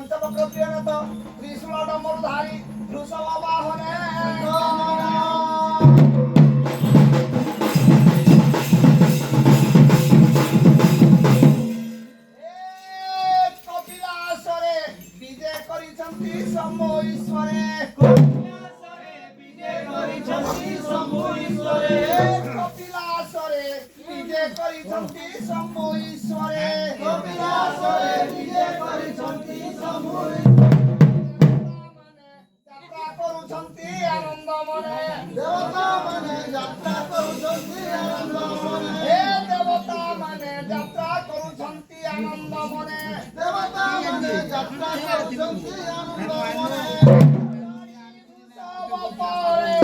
पंचवक्र प्रियनत त्रिशूल डमरुधारी वृषभ वाहने कपिलासरे विजय करिसंती शंभु ईश्वरे कपिलासरे विजय करिसंती शंभु ईश्वरे कपिलासरे विजय करिसंती शंभु ईश्वरे कपिलासरे विजय करिसंती शंभु यात्रा करुछंती आनंद मने देवता माने यात्रा करुछंती आनंद मने हे देवता माने यात्रा करुछंती आनंद मने देवता माने यात्रा करुछंती आनंद मने सब पारे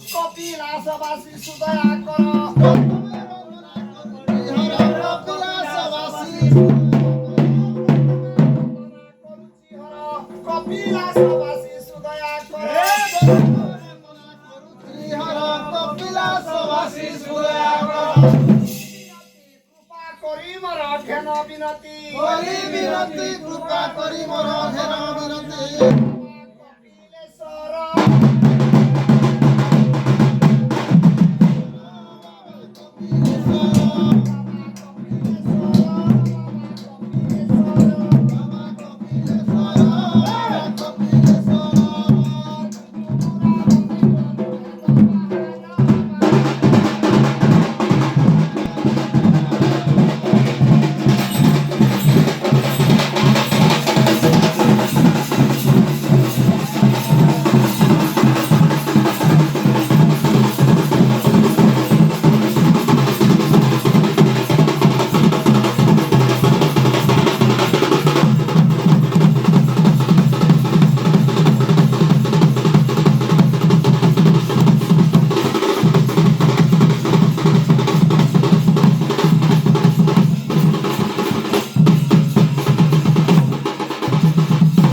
कपिलासवासी सुदया कर कपिलासवासी सुदया कर कपिलासवासी सुदया कर कृपा करी मोर घेन विनती कृपा करी मोर घेन विनती